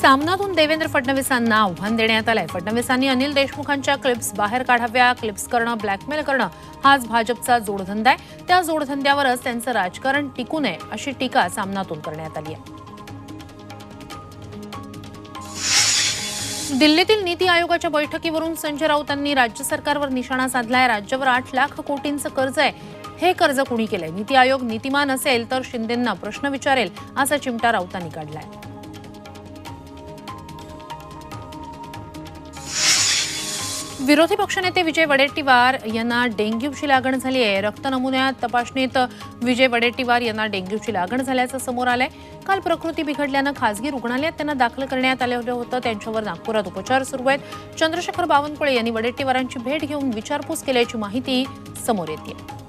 सामनातून देवेंद्र फडणवीसांना आव्हान देण्यात आलंय। फडणवीसांनी अनिल देशमुखांच्या क्लिप्स बाहेर काढाव्या, क्लिप्स करणं, ब्लॅकमेल करणं हाच भाजपचा जोडधंदा आहे। त्या जोडधंद्यावरच त्यांचं राजकारण टिकू नये अशी टीका सामनातून करण्यात आली आहे। दिल्लीतील नीती आयोगाच्या बैठकीवरून संजय राऊतांनी राज्य सरकारवर निशाणा साधलाय। राज्यावर 8 लाख कोटींचं कर्ज आहे। हे कर्ज कुणी केलंय? नीती आयोग नीतिमान असेल तर शिंदेंना प्रश्न विचारेल असा चिमटा राऊतांनी काढलाय। विरोधी पक्षनेते विजय वडेट्टीवार यांना डेंग्यूची लागण झाली आहे। रक्त नमुन्यात तपासणीत विजय वडेट्टीवार यांना डेंग्यूची लागण झाल्याचं समोर आलंय। काल प्रकृती बिघडल्यानं खासगी रुग्णालयात त्यांना दाखल करण्यात आलं होतं। त्यांच्यावर नागपुरात उपचार सुरू आहेत। चंद्रशेखर बावनकुळे यांनी वडेट्टीवारांची भेट घेऊन विचारपूस केल्याची माहिती समोर येते।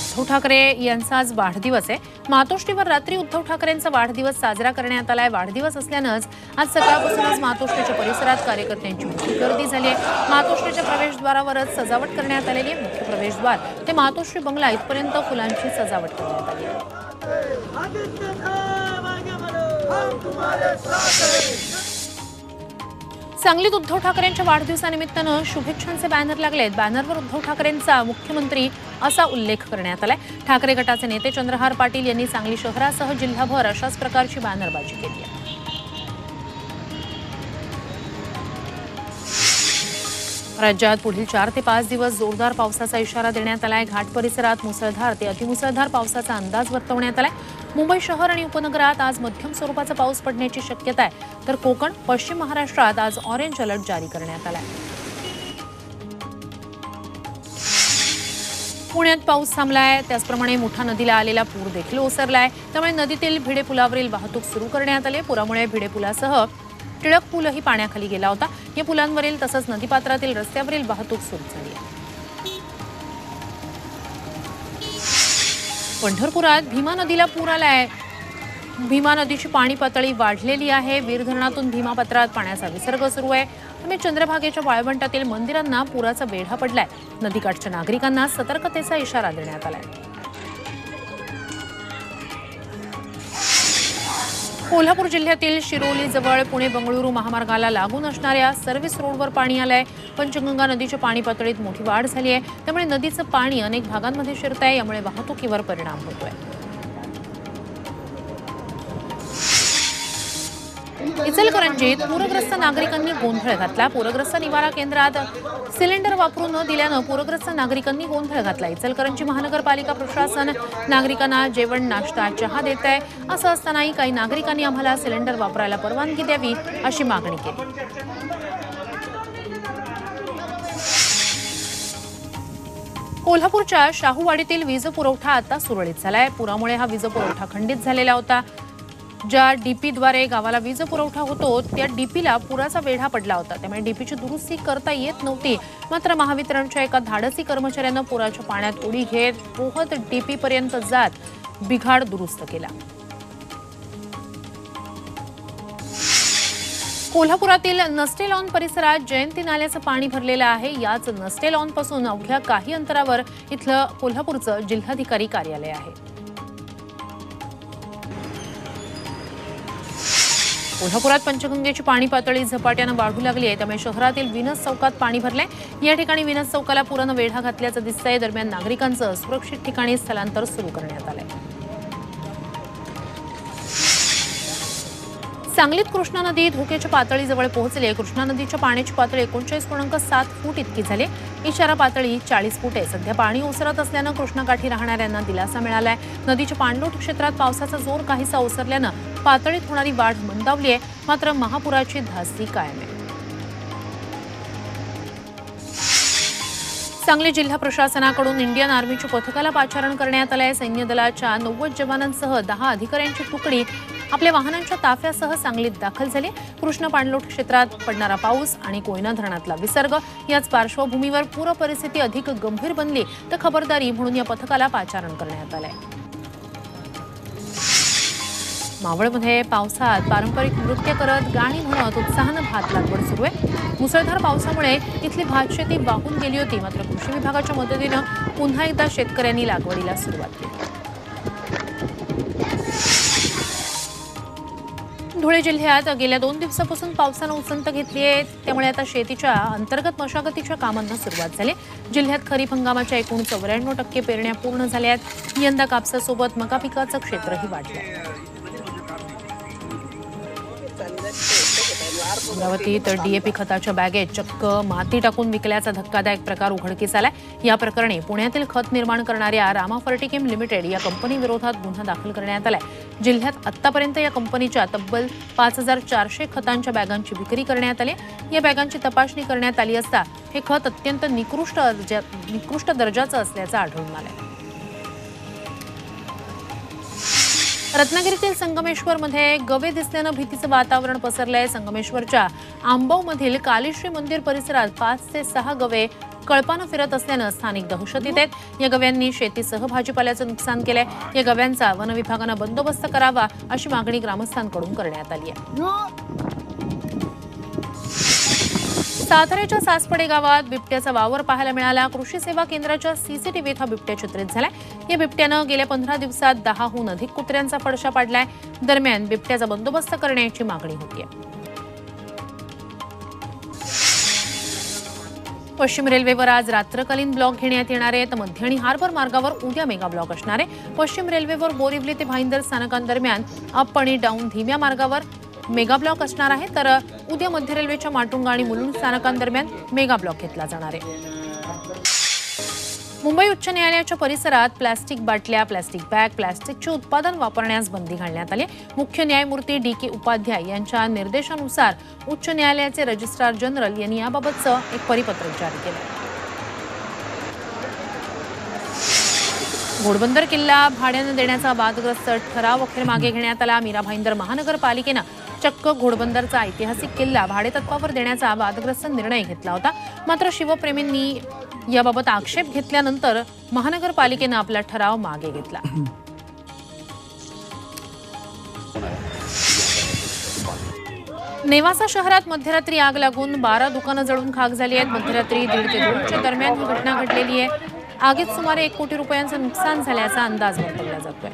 उद्धव ठाकरे यांचा आज वाढदिवस आहे। मातोश्रीवर रात्री उद्धव ठाकरेंचा वाढदिवस साजरा करण्यात आलाय। वाढदिवस असल्यानंच आज सकाळपासूनच मातोश्रीच्या परिसरात कार्यकर्त्यांची मोठी गर्दी झाली आहे। मातोश्रीच्या प्रवेशद्वारावरच सजावट करण्यात आलेली आहे। मुख्य प्रवेशद्वार ते मातोश्री बंगला इथपर्यंत फुलांची सजावट करण्यात आली आहे। सांगलीत उद्धव ठाकरेंच्या वाढदिवसानिमित्तानं शुभेच्छांचे बॅनर लागलेत। बॅनरवर उद्धव ठाकरेंचा मुख्यमंत्री असा उल्लेख करण्यात आलाय। ठाकरे गटाचे नेते चंद्रहार पाटील यांनी सांगली शहरासह जिल्हाभर अशाच प्रकारची बॅनरबाजी केली आहे। राज्यात पुढील 4 ते 5 दिवस जोरदार पावसाचा इशारा देण्यात आलाय। घाट परिसरात मुसळधार ते अतिमुसळधार पावसाचा अंदाज वर्तवण्यात आलाय। मुंबई शहर आणि उपनगरात आज मध्यम स्वरूपाचा पाऊस पडण्याची शक्यता आहे, तर कोकण पश्चिम महाराष्ट्रात आज ऑरेंज अलर्ट जारी करण्यात आलाय। पुण्यात पाऊस थांबलाय, त्याचप्रमाणे मुठा नदीला आलेला पूर देखील ओसरलाय। त्यामुळे नदीतील भिडे पुलावरील वाहतूक सुरू करण्यात आली। पुरामुळे भिडे पुलासह टिळक पूलही पाण्याखाली गेला होता। या पुलांवरील तसंच नदीपात्रातील रस्त्यावरील वाहतूक सुरू झाली आहे। पंढरपुरात भीमा नदीला पूर आलाय। भीमा नदीची पाणी पातळी वाढलेली आहे। वीर धरणातून भीमा पात्रात पाण्याचा विसर्ग सुरू आहे। त्यामुळे चंद्रभागेच्या वाळवंटातील मंदिरांना पुराचा वेढा पडलाय। नदीकाठच्या नागरिकांना सतर्कतेचा इशारा देण्यात आलाय। कोल्हापूर जिल्ह्यातील शिरोली जवळ पुणे बंगळुरू महामार्गाला लागून असणाऱ्या सर्व्हिस रोडवर पाणी आलंय। पंचगंगा नदीच्या पाणी पातळीत मोठी वाढ झाली आहे। त्यामुळे नदीचं पाणी अनेक भागांमध्ये शिरतंय। यामुळे वाहतुकीवर परिणाम होतोय। इचलकरंजीत पूरग्रस्त नागरिकांनी गोंधळ घातला। पूरग्रस्त निवारा केंद्रात सिलेंडर वापरू न दिल्यानं पूरग्रस्त नागरिकांनी गोंधळ घातला। इचलकरंजी महानगरपालिका प्रशासन नागरिकांना जेवण, नाश्ता, चहा देत आहे। असं असतानाही काही नागरिकांनी आम्हाला सिलेंडर वापरायला परवानगी द्यावी अशी मागणी केली। कोल्हापूरच्या शाहूवाडीतील वीज पुरवठा आता सुरळीत झालाय। पुरामुळे हा वीज पुरवठा खंडित झालेला होता। ज्या डीपीद्वारे गावाला वीज पुरवठा होतो त्या डीपीला पुराचा वेढा पडला होता। त्यामुळे डीपीची दुरुस्ती करता येत नव्हती। मात्र महावितरणच्या एका धाडसी कर्मचाऱ्यानं पुराच्या पाण्यात उडी घेत पोहत डीपीपर्यंत जात बिघाड दुरुस्त केला। कोल्हापुरातील नस्टे लॉन परिसरात जयंती नाल्याचं पाणी भरलेलं आहे। याच नस्टे लॉन पासून अवघ्या काही अंतरावर इथलं कोल्हापूरचं जिल्हाधिकारी कार्यालय आहे। कोल्हापुरात पंचगंगेची पाणी पातळी झपाट्यानं वाढू लागली आहे। त्यामुळे शहरातील विनस चौकात पाणी भरलंय। या ठिकाणी विनस चौकाला पुरानं वेढा घातल्याचं दिसतंय। दरम्यान नागरिकांचं सुरक्षित ठिकाणी स्थलांतर सुरू करण्यात आलंय। सांगलीत कृष्णा नदी धोक्याच्या पातळीजवळ पोहोचली आहे। कृष्णा नदीच्या पाण्याची पातळी 39.7 फूट इतकी झाली। इशारा पातळी 40 फूट आहे। सध्या पाणी ओसरत असल्यानं कृष्णाकाठी राहणाऱ्यांना दिलासा मिळालाय। नदीच्या पाणलोट क्षेत्रात पावसाचा जोर काहीसा ओसरल्यानं पातळीत होणारी वाढ मंदावली आहे। मात्र महापुराची धास्ती कायम आहे। सांगली जिल्हा प्रशासनाकडून इंडियन आर्मीच्या पथकाला पाचारण करण्यात आलंय। सैन्य दलाच्या 90 जवानांसह 10 अधिकाऱ्यांची तुकडी आपल्या वाहनांच्या ताफ्यासह सांगलीत दाखल झाली। कृष्णा पाणलोट क्षेत्रात पडणारा पाऊस आणि कोयना धरणातला विसर्ग याच पार्श्वभूमीवर पूर परिस्थिती अधिक गंभीर बनली, तर खबरदारी म्हणून या पथकाला पाचारण करण्यात आलंय। मावळमध्ये पावसात पारंपरिक नृत्य करत गाणी म्हणत उत्साहानं भात लागवड सुरू आहे। मुसळधार पावसामुळे इथली भातशेती वाहून गेली होती। मात्र कृषी विभागाच्या मदतीनं पुन्हा एकदा शेतकऱ्यांनी लागवडीला सुरुवात केली। धुळे जिल्ह्यात गेल्या 2 दिवसापासून पावसानं उसंत घेतली आहे. त्यामुळे आता शेतीच्या अंतर्गत मशागतीच्या कामांना सुरुवात झाली. जिल्ह्यात खरीप हंगामाच्या एकूण 94% पेरण्या पूर्ण झाल्या आहेत. यंदा कापसासोबत मका पिकाचं क्षेत्रही वाढलं. अमरावतीत डीएपी खताच्या बॅगेत चक्क माती टाकून विकल्याचा धक्कादायक प्रकार उघडकीस आलाय. या प्रकरणी पुण्यातील खत निर्माण करणाऱ्या रामा फर्टिकेम लिमिटेड या कंपनी विरोधात गुन्हा दाखल करण्यात आलाय. जिल्ह्यात आतापर्यंत या कंपनीच्या तब्बल 5400 खतांच्या बॅगांची विक्री करण्यात आली. या बॅगांची तपासणी करण्यात आली असता हे खत अत्यंत निकृष्ट दर्जाचं असल्याचं आढळून आलंय. रत्नागिरीतील संगमेश्वरमध्ये गवे दिसल्यानं भीतीचं वातावरण पसरलंय. संगमेश्वरच्या आंबवमधील कालीश्री मंदिर परिसरात 5 ते 6 गवे कळपानं फिरत असल्यानं स्थानिक दहशतीत आहेत. या गव्यांनी शेतीसह भाजीपाल्याचं नुकसान केलंय. या गव्यांचा वनविभागानं बंदोबस्त करावा अशी मागणी ग्रामस्थांकडून करण्यात आली आहे. साताऱ्याच्या सासपडे गावात बिबट्याचा वावर पाहायला मिळाला. कृषी सेवा केंद्राच्या सीसीटीव्हीत हा बिबट्या चित्रित झालाय. या बिबट्यानं गेल्या 15 दिवसात 10हून अधिक कुत्र्यांचा फडशा पाडलाय. दरम्यान बिबट्याचा बंदोबस्त करण्याची मागणी होतीये. पश्चिम रेल्वेवर आज रात्रकालीन ब्लॉक घेण्यात येणार आहे. तर मध्य आणि हार्बर मार्गावर उद्या मेगा ब्लॉक असणार आहे. पश्चिम रेल्वेवर बोरिवली ते भाईंदर स्थानकांदरम्यान अप आणि डाऊन धीम्या मार्गावर मेगा ब्लॉक असणार आहे. तर उद्या मध्य रेल्वेच्या माटुंगा आणि मुलुंड स्थानकांदरम्यान मेगा ब्लॉक घेतला जाणार आहे. मुंबई उच्च न्यायालयाच्या परिसरात प्लास्टिक बाटल्या, प्लास्टिक बॅग, प्लास्टिकचे उत्पादन वापरण्यास बंदी घालण्यात आली. मुख्य न्यायमूर्ती DK उपाध्याय यांच्या निर्देशानुसार उच्च न्यायालयाचे रजिस्ट्रार जनरल यांनी याबाबतचं एक परिपत्रक जारी केलं. घोडबंदर किल्ला भाड्यानं देण्याचा वादग्रस्त ठराव अखेर मागे घेण्यात आला. मीरा भाईंदर महानगरपालिकेनं चक्क घोडबंदरचा ऐतिहासिक किल्ला भाडेतत्वावर देण्याचा वादग्रस्त निर्णय घेतला होता. मात्र शिवप्रेमींनी याबाबत आक्षेप घेतल्यानंतर महानगरपालिकेनं आपला ठराव मागे घेतला. नेवासा शहरात मध्यरात्री आग लागून 12 दुकानं जळून खाक झाली आहेत. मध्यरात्री 1:30 ते 2च्या दरम्यान ही घटना घडलेली आहे. आगीत सुमारे 1 कोटी रुपयांचं नुकसान झाल्याचा अंदाज वर्तवला जातोय.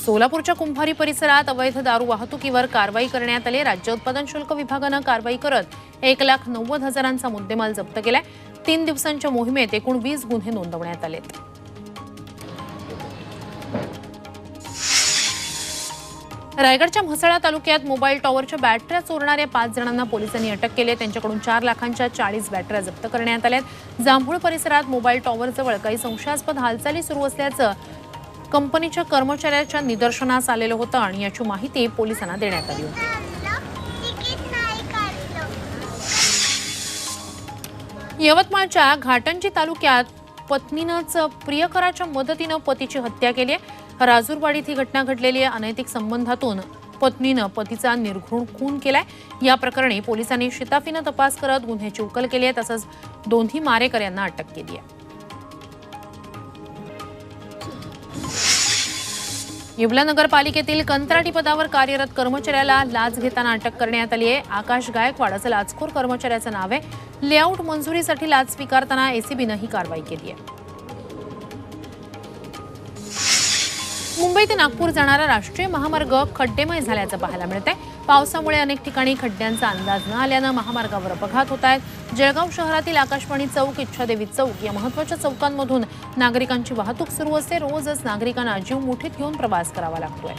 सोलापूरच्या कुंभारी परिसरात अवैध दारू वाहतुकीवर कारवाई करण्यात आली. राज्य उत्पादन शुल्क विभागानं कारवाई करत 1,90,000चा मुद्देमाल जप्त केलाय. 3 दिवसांच्या मोहिमेत एकूण 20 गुन्हे नोंदवण्यात आलेत. रायगडच्या म्हसळा तालुक्यात मोबाईल टॉवरच्या बॅटऱ्या चोरणाऱ्या 5 जणांना पोलिसांनी अटक केली. त्यांच्याकडून 4 लाखांच्या 40 बॅटऱ्या जप्त करण्यात आल्या. जांभूळ परिसरात मोबाईल टॉवरजवळ काही संशयास्पद हालचाली सुरू असल्याचं कंपनीच्या कर्मचाऱ्याच्या निदर्शनास आलेलं होतं आणि याची माहिती पोलिसांना देण्यात आली होती. यवतमाळच्या घाटंजी तालुक्यात पत्नीनंच प्रियकराच्या मदतीनं पतीची हत्या केली आहे. राजूरवाडीत ही घटना घडलेली आहे. अनैतिक संबंधातून पत्नीनं पतीचा निर्घृण खून केलाय. या प्रकरणी पोलिसांनी शिताफीनं तपास करत गुन्ह्याची उकल केली आहे. तसंच दोन्ही मारेकऱ्यांना अटक केली आहे. येवला नगरपालिकेतील कंत्राटी पदावर कार्यरत कर्मचाऱ्याला लाच घेताना अटक करण्यात आली आहे. आकाश गायकवाड असं लाचखोर कर्मचाऱ्याचं नाव आहे. लेआउट मंजुरीसाठी लाच स्वीकारताना एसीबीनं ही कारवाई केली आहे. मुंबई ते नागपूर जाणारा राष्ट्रीय महामार्ग खड्डेमय झाल्याचं पाहायला मिळतंय. पावसामुळे अनेक ठिकाणी खड्ड्यांचा अंदाज न आल्यानं महामार्गावर अपघात होत आहेत. जळगाव शहरातील आकाशवाणी चौक, इच्छादेवी चौक या महत्त्वाच्या चौकांमधून नागरिकांची वाहतूक सुरू असते. रोजच नागरिकांना जीव मुठीत घेऊन प्रवास करावा लागतोय.